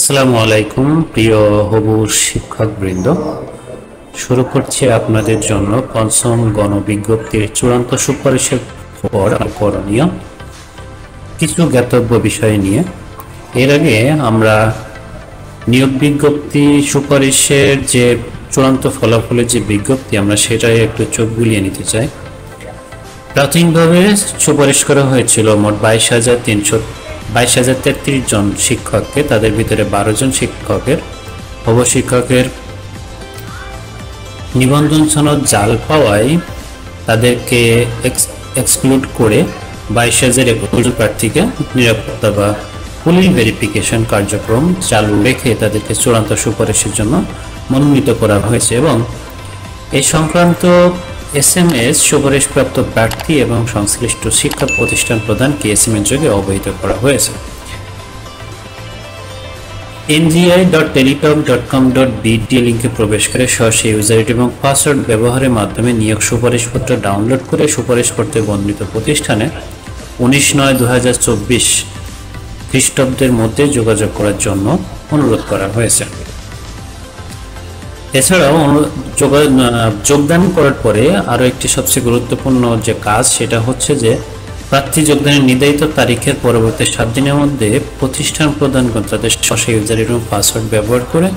আসসালামু আলাইকুম প্রিয় হবু শিক্ষকবৃন্দ, শুরু করছি আপনাদের জন্য পঞ্চম গণবিজ্ঞপ্তির চূড়ান্ত সুপারিশের পর করণীয় কিছু জ্ঞাতব্য বিষয় নিয়ে। এর আগে আমরা নিয়োগ বিজ্ঞপ্তি সুপারিশের যে চূড়ান্ত ফলাফলের যে বিজ্ঞপ্তি, আমরা সেটাই একটু চোখ বুলিয়ে নিতে চাই। প্রাথমিকভাবে সুপারিশ করা হয়েছিল মোট 22,33 জন শিক্ষককে। তাদের ভিতরে 12 জন শিক্ষকের অবশিক্ষকের নিবন্ধন সনদ জাল পাওয়ায় তাদেরকে এক্সক্লুড করে 22,021 প্রার্থীকে নিরাপত্তা বা পুলিশ ভেরিফিকেশন কার্যক্রম চালু রেখে তাদেরকে চূড়ান্ত সুপারিশের জন্য মনোনীত করা হয়েছে এবং এই সংক্রান্ত SMS সুপারিশপ্রাপ্ত প্রার্থী এবং সংশ্লিষ্ট শিক্ষা প্রতিষ্ঠান প্রধানকে SMS যোগে অবহিত করা হয়েছে। ngi.teletalk.com.bd লিঙ্কে প্রবেশ করে সরাসরি ইউজার আইডি এবং পাসওয়ার্ড ব্যবহারের মাধ্যমে নিয়োগ সুপারিশপত্র ডাউনলোড করে সুপারিশ করতে বর্ণিত প্রতিষ্ঠানে 19/9/2024 খ্রিস্টাব্দের মধ্যে যোগাযোগ করার জন্য অনুরোধ করা হয়েছে। এছাড়াও যোগদান করার পরে আরও একটি সবচেয়ে গুরুত্বপূর্ণ যে কাজ, সেটা হচ্ছে যে প্রার্থী যোগদানের নির্ধারিত তারিখের পরবর্তী 7 দিনের মধ্যে প্রতিষ্ঠান প্রদানগণ তাদের সরাসরি ইউজার এবং পাসওয়ার্ড ব্যবহার করে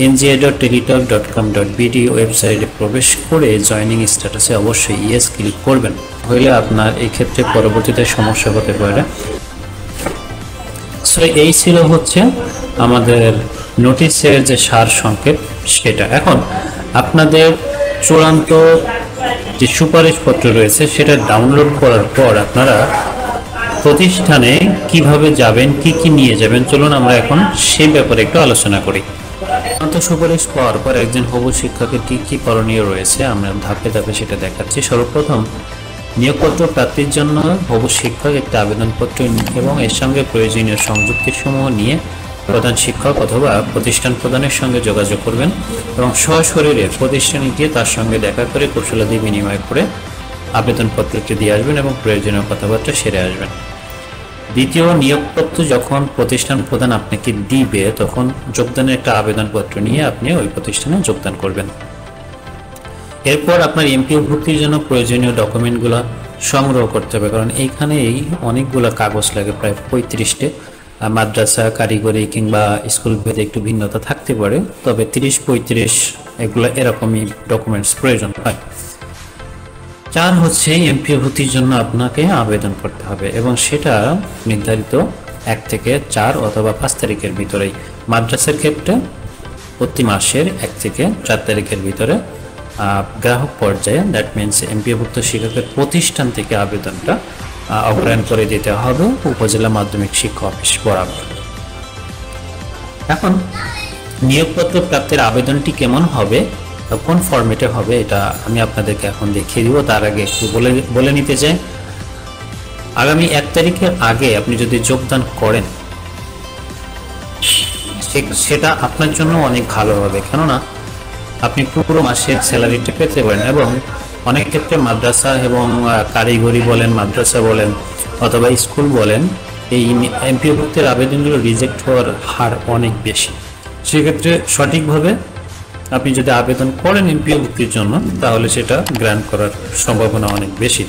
ngi.teletalk.com.bd ওয়েবসাইটে প্রবেশ করে জয়নিং স্ট্যাটাসে অবশ্যই ইয়েস ক্লিক করবেন, হইলে আপনার এই ক্ষেত্রে পরবর্তীতে সমস্যা হতে পারে। সো এই ছিল হচ্ছে আমাদের নোটিশের যে সার সংক্ষেপ সেটা। এখন আপনাদের চূড়ান্ত যে সুপারিশপত্র রয়েছে সেটা ডাউনলোড করার পর আপনারা প্রতিষ্ঠানে কিভাবে যাবেন, কি কি নিয়ে যাবেন, চলুন আমরা এখন সেই ব্যাপারে একটু আলোচনা করি। চূড়ান্ত সুপারিশ পাওয়ার পর একজন হবু শিক্ষকের কি কি করণীয় রয়েছে আমরা ধাপে ধাপে সেটা দেখাচ্ছি। সর্বপ্রথম নিয়োগপত্র প্রাপ্তির জন্য হবু শিক্ষক একটি আবেদনপত্র এবং এর সঙ্গে প্রয়োজনীয় সংযুক্তিসমূহ নিয়ে প্রধান শিক্ষক অথবা প্রতিষ্ঠান প্রধানের সঙ্গে যোগাযোগ করবেন এবং সশরীরে প্রতিষ্ঠানে গিয়ে তার সঙ্গে দেখা করে কৌশলাদি বিনিময় করে আবেদনপত্রটি দিয়ে আসবেন এবং প্রয়োজনীয় কথাবার্তা সেরে আসবেন। দ্বিতীয়, নিয়োগপত্র যখন প্রতিষ্ঠান প্রধান আপনাকে দিবে তখন যোগদানের একটা আবেদনপত্র নিয়ে আপনি ওই প্রতিষ্ঠানে যোগদান করবেন। এরপর আপনার এমপিও ভর্তির জন্য প্রয়োজনীয় ডকুমেন্টগুলো সংগ্রহ করতে হবে, কারণ এইখানেই অনেকগুলো কাগজ লাগে, প্রায় 35টে। মাদ্রাসা, কারিগরি কিংবা স্কুল ভেদে একটু ভিন্নতা থাকতে পারে, তবে 30-35 এগুলো এরকমই ডকুমেন্টস প্রয়োজন হয়। 4 হচ্ছে এমপিও ভর্তির জন্য আপনাকে আবেদন করতে হবে এবং সেটা নির্ধারিত 1 থেকে 4 অথবা 5 তারিখের ভিতরেই। মাদ্রাসার ক্ষেত্রে প্রতি মাসের 1 থেকে 4 তারিখের ভিতরে গ্রাহক পর্যায়ে, দ্যাট মিনস এমপিওভুক্ত শিক্ষকের প্রতিষ্ঠান থেকে আবেদনটা অগ্রাহ্য করে দিতে হবে উপজেলা মাধ্যমিক শিক্ষা অফিস বরাবর। এখন নিয়োগপত্র প্রাপ্তির আবেদনটি কেমন হবে, কোন ফরম্যাটে হবে, এটা আমি আপনাদেরকে এখন দেখিয়ে দিব। তার আগে একটু বলে নিতে চাই, আগামী 1 তারিখের আগে আপনি যদি যোগদান করেন সেটা আপনার জন্য অনেক ভালো হবে, কেননা আপনি পুরো মাসের স্যালারিটা পেতে পারেন এবং অনেক ক্ষেত্রে মাদ্রাসা এবং কারিগরি বলেন, মাদ্রাসা বলেন অথবা স্কুল বলেন, এই এমপিও ভুক্তির আবেদনগুলো রিজেক্ট হওয়ার হার অনেক বেশি। সেক্ষেত্রে সঠিকভাবে আপনি যদি আবেদন করেন এমপিও ভুক্তির জন্য তাহলে সেটা গ্রান্ট করার সম্ভাবনা অনেক বেশি।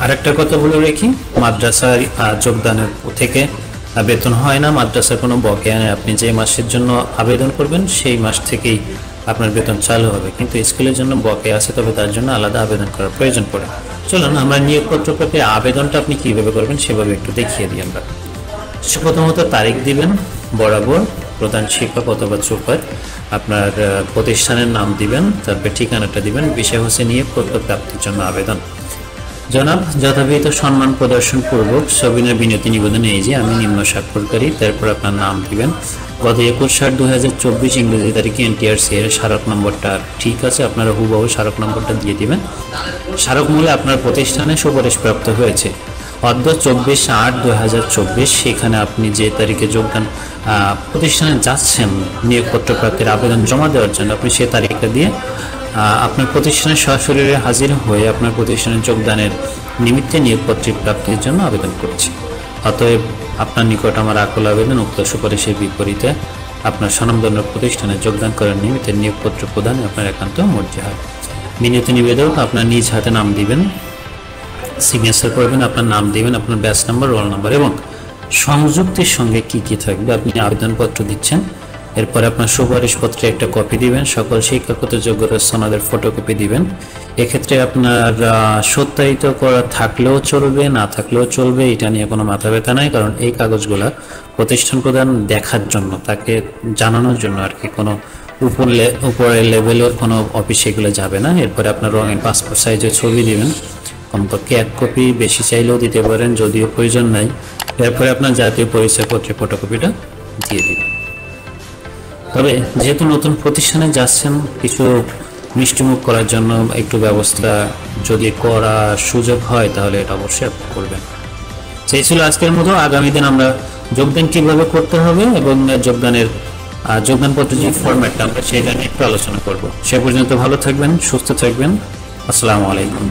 আরেকটা কথা বলে রেখি, মাদ্রাসায় যোগদানের থেকে বেতন হয় না, মাদ্রাসার কোনো বকেয়া নেই। আপনি যে মাসের জন্য আবেদন করবেন সেই মাস থেকেই আপনার বেতন চালু হবে, কিন্তু স্কুলের জন্য বকেয়া আছে, তবে তার জন্য আলাদা আবেদন করার প্রয়োজন পড়ে। চলুন আমরা নিয়োগপত্র পেতে আবেদনটা আপনি কিভাবে করবেন সেভাবে একটু দেখিয়ে দিই আমরা। প্রথমত তারিখ দিবেন, বরাবর প্রধান শিক্ষক অথবা সুপার আপনার প্রতিষ্ঠানের নাম দিবেন, তারপরে ঠিকানাটা দিবেন। বিষয় হচ্ছে নিয়োগপত্র প্রাপ্তির জন্য আবেদন। জনাব, যথাবিহিত সম্মান প্রদর্শন পূর্বক সবিনয় বিনতি নিবেদন এই যে আমি নিম্ন স্বাক্ষরকারী, তারপর আপনার নাম দিবেন। গত 21/7/2024 ইংরেজি তারিখে NTRC এর স্মারক নম্বরটা ঠিক আছে, আপনারা হুবহু স্মারক নম্বরটা দিয়ে দিবেন। স্মারক মূলে আপনার প্রতিষ্ঠানে সুপারিশপ্রাপ্ত হয়েছে অদ্য 24/8/2024, সেখানে আপনি যে তারিখে যোগদান প্রতিষ্ঠানে যাচ্ছেন নিয়োগপত্র প্রাপ্তির আবেদন জমা দেওয়ার জন্য, আপনি সে তারিখটা দিয়ে আপনার প্রতিষ্ঠানের সশরীরে হাজির হয়ে আপনার প্রতিষ্ঠানে যোগদানের নিমিত্তে নিয়োগপত্র প্রাপ্তির জন্য আবেদন করছি। অতএব আপনার নিকট আমার আকুল আবেদন, উক্ত সুপারিশের বিপরীতে আপনার স্বনামধন্য প্রতিষ্ঠানে যোগদান করার নিমিত্তে নিয়োগপত্র প্রদানে আপনার একান্ত মর্জি হয়। বিনীত নিবেদক, আপনার নিজ হাতে নাম দিবেন, সিগনেচার করবেন, আপনার নাম দিবেন, আপনার ব্যাচ নাম্বার, রোল নাম্বার এবং সংযুক্তির সঙ্গে কি কি থাকবে। আপনি আবেদনপত্র দিচ্ছেন, এরপরে আপনার সুপারিশপত্রে একটা কপি দিবেন, সকল শিক্ষাগত যোগ্যতা সনদের ফটোকপি দিবেন। এক্ষেত্রে আপনার সত্যায়িত করা থাকলেও চলবে, না থাকলেও চলবে, এটা নিয়ে কোনো মাথা ব্যথা নাই, কারণ এই কাগজগুলা প্রতিষ্ঠান প্রধান দেখার জন্য, তাকে জানানোর জন্য আর কি, কোনো উপরের লেভেলের কোনো অফিসে এগুলো যাবে না। এরপরে আপনার রঙিন পাসপোর্ট সাইজের ছবি দিবেন, কমপক্ষে 1 কপি, বেশি চাইলেও দিতে পারেন যদিও প্রয়োজন নাই। এরপরে আপনার জাতীয় পরিচয়পত্রের ফটোকপিটা দিয়ে দিবেন। তবে যেহেতু নতুন প্রতিষ্ঠানে যাচ্ছেন, কিছু মিষ্টিমুখ করার জন্য একটু ব্যবস্থা যদি করা সুযোগ হয় তাহলে এটা অবশ্যই আপনি করবেন। সেই ছিল আজকের মতো। আগামী দিন আমরা যোগদান কিভাবে করতে হবে এবং যোগদানপত্র যে ফরম্যাটটা, আমরা সেটা নিয়ে একটু আলোচনা করব। সে পর্যন্ত ভালো থাকবেন, সুস্থ থাকবেন। আসসালামু আলাইকুম।